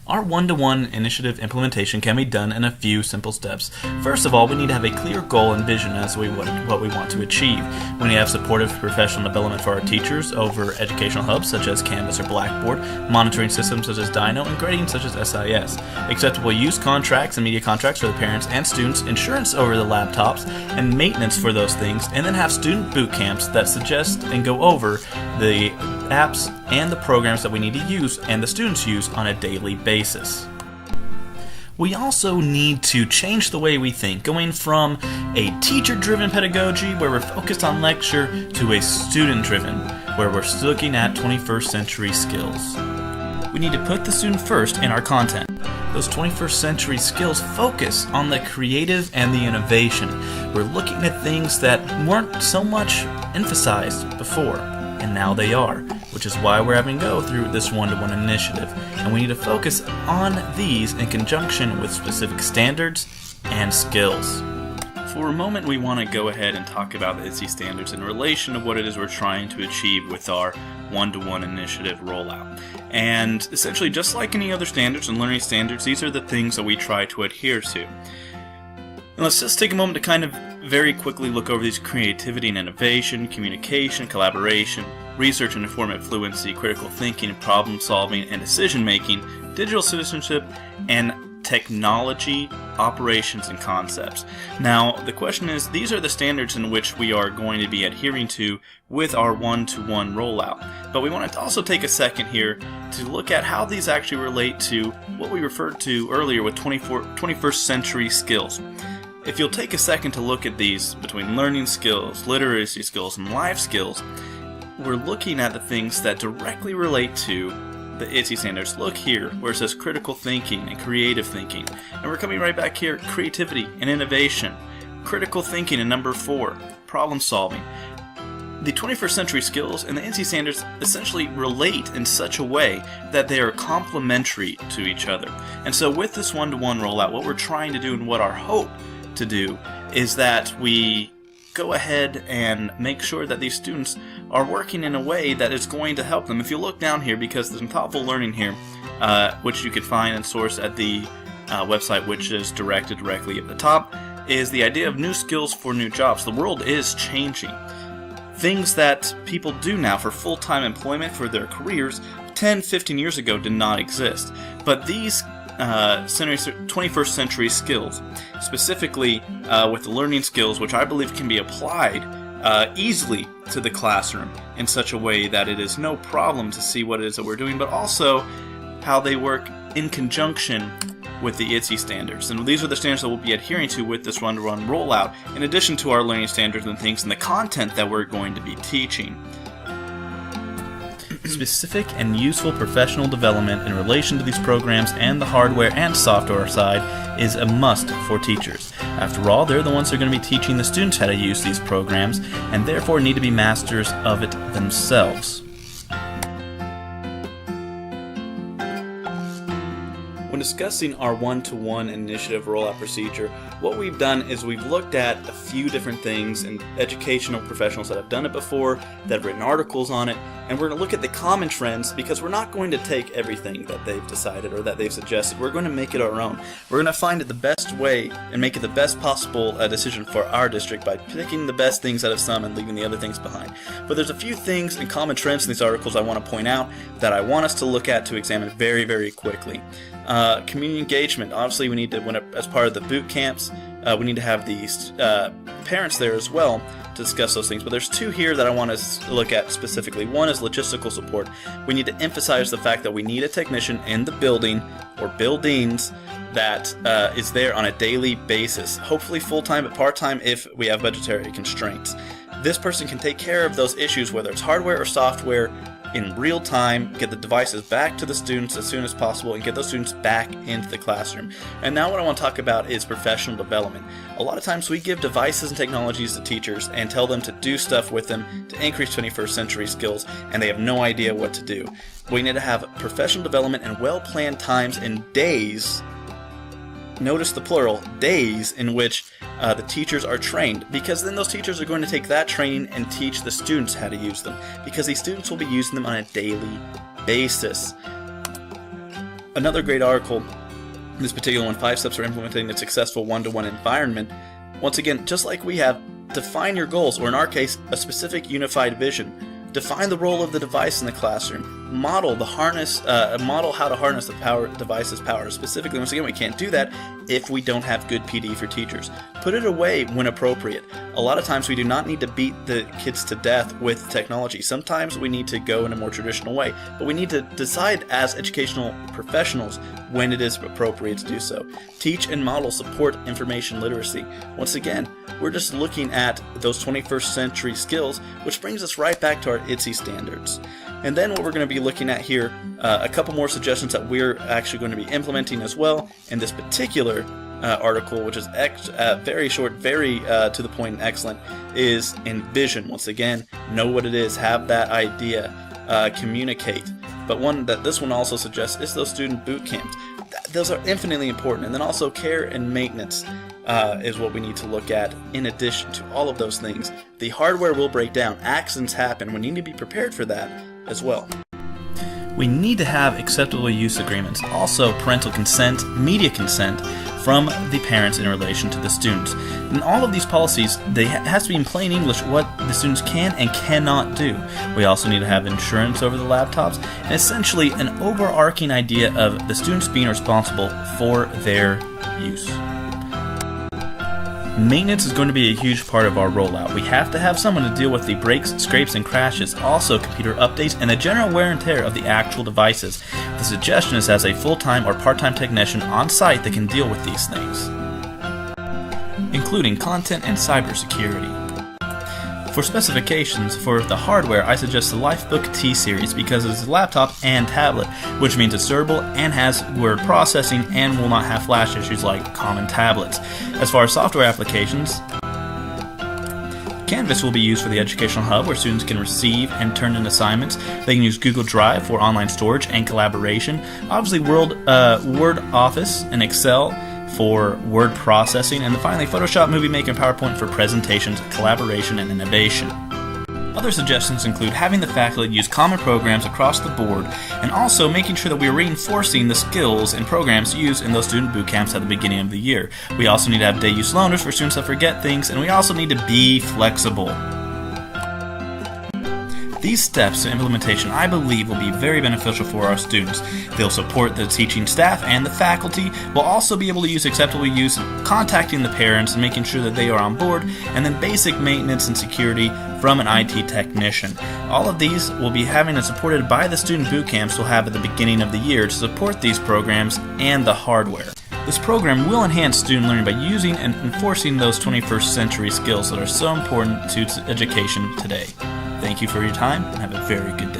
Our one-to-one initiative implementation can be done in a few simple steps. First of all, we need to have a clear goal and vision as what we want to achieve. We need to have supportive professional development for our teachers over educational hubs such as Canvas or Blackboard, monitoring systems such as Dino, and grading such as SIS. Acceptable use contracts and media contracts for the parents and students, insurance over the laptops, and maintenance for those things, and then have student boot camps that suggest and go over the apps and the programs that we need to use and the students use on a daily basis. We also need to change the way we think, going from a teacher-driven pedagogy where we're focused on lecture to a student-driven, where we're looking at 21st century skills. We need to put the student first in our content. Those 21st century skills focus on the creative and the innovation. We're looking at things that weren't so much emphasized before, and now they are, which is why we're having to go through this one-to-one initiative. And we need to focus on these in conjunction with specific standards and skills. For a moment, we want to go ahead and talk about the ITSE standards in relation to what it is we're trying to achieve with our one-to-one initiative rollout. And essentially, just like any other standards and learning standards, these are the things that we try to adhere to. And let's just take a moment to kind of very quickly look over these: creativity and innovation, communication, collaboration, research and informative fluency, critical thinking, problem solving, and decision making, digital citizenship, and technology, operations, and concepts. Now, the question is, these are the standards in which we are going to be adhering to with our one-to-one rollout. But we want to also take a second here to look at how these actually relate to what we referred to earlier with 21st century skills. If you'll take a second to look at these between learning skills, literacy skills, and life skills, we're looking at the things that directly relate to the ITSE standards. Look here where it says critical thinking and creative thinking. And we're coming right back here, creativity and innovation. Critical thinking in number 4, problem solving. The 21st century skills and the ITSE standards essentially relate in such a way that they are complementary to each other. And so with this one-to-one rollout, what we're trying to do and what our hope to do is that we go ahead and make sure that these students are working in a way that is going to help them. If you look down here, because there's some thoughtful learning here, which you can find and source at the website, which is directed directly at the top, is the idea of new skills for new jobs. The world is changing. Things that people do now for full-time employment for their careers 10, 15 years ago did not exist. But these 21st century skills, specifically with the learning skills, which I believe can be applied easily to the classroom in such a way that it is no problem to see what it is that we're doing, but also how they work in conjunction with the ITSE standards. And these are the standards that we'll be adhering to with this run-to-run rollout, in addition to our learning standards and things and the content that we're going to be teaching. Specific and useful professional development in relation to these programs and the hardware and software side is a must for teachers. After all, they're the ones who are going to be teaching the students how to use these programs and therefore need to be masters of it themselves. When discussing our one-to-one initiative rollout procedure, what we've done is we've looked at a few different things and educational professionals that have done it before, that have written articles on it, and we're going to look at the common trends because we're not going to take everything that they've decided or that they've suggested. We're going to make it our own. We're going to find it the best way and make it the best possible decision for our district by picking the best things out of some and leaving the other things behind. But there's a few things and common trends in these articles I want to point out that I want us to look at to examine very, very quickly. Community engagement. Obviously, we need to, as part of the boot camps, we need to have these parents there as well to discuss those things. But there's two here that I want us to look at specifically. One is logistical support. We need to emphasize the fact that we need a technician in the building or buildings that is there on a daily basis. Hopefully full-time, but part-time if we have budgetary constraints. This person can take care of those issues, whether it's hardware or software, in real time, get the devices back to the students as soon as possible, and get those students back into the classroom. And now what I want to talk about is professional development. A lot of times we give devices and technologies to teachers and tell them to do stuff with them to increase 21st century skills, and they have no idea what to do. We need to have professional development and well-planned times and days, notice the plural, days in which the teachers are trained, because then those teachers are going to take that training and teach the students how to use them, because these students will be using them on a daily basis. Another great article, this particular one, 5 Steps for Implementing a Successful One-to-One Environment. Once again, just like we have, define your goals, or in our case, a specific unified vision. Define the role of the device in the classroom. Model how to harness the device's power. Specifically, once again, we can't do that if we don't have good PD for teachers. Put it away when appropriate. A lot of times we do not need to beat the kids to death with technology. Sometimes we need to go in a more traditional way, but we need to decide as educational professionals when it is appropriate to do so. Teach and model support information literacy. Once again, we're just looking at those 21st century skills, which brings us right back to our ITSE standards. And then what we're going to be looking at here, a couple more suggestions that we're actually going to be implementing as well in this particular article, which is very short, very to the point and excellent, is envision. Once again, know what it is, have that idea, communicate. But one that this one also suggests is those student boot camps. Those are infinitely important. And then also care and maintenance is what we need to look at in addition to all of those things. The hardware will break down. Accidents happen. We need to be prepared for that as well. We need to have acceptable use agreements, also parental consent, media consent from the parents in relation to the students. In all of these policies, it has to be in plain English what the students can and cannot do. We also need to have insurance over the laptops, and essentially an overarching idea of the students being responsible for their use. Maintenance is going to be a huge part of our rollout. We have to have someone to deal with the breaks, scrapes, and crashes, also computer updates, and the general wear and tear of the actual devices. The suggestion is as a full-time or part-time technician on site that can deal with these things, including content and cybersecurity. For specifications for the hardware, I suggest the LifeBook T series because it is a laptop and tablet, which means it's durable and has word processing and will not have flash issues like common tablets. As far as software applications, Canvas will be used for the Educational Hub, where students can receive and turn in assignments. They can use Google Drive for online storage and collaboration. Obviously, Word Office and Excel for word processing, and then finally Photoshop, Movie Maker, and PowerPoint for presentations, collaboration, and innovation. Other suggestions include having the faculty use common programs across the board, and also making sure that we are reinforcing the skills and programs used in those student boot camps at the beginning of the year. We also need to have day use loaners for students that forget things, and we also need to be flexible. These steps to implementation, I believe, will be very beneficial for our students. They'll support the teaching staff and the faculty. We'll also be able to use acceptable use, contacting the parents and making sure that they are on board, and then basic maintenance and security from an IT technician. All of these will be having and supported by the student boot camps we'll have at the beginning of the year to support these programs and the hardware. This program will enhance student learning by using and enforcing those 21st century skills that are so important to education today. Thank you for your time, and have a very good day.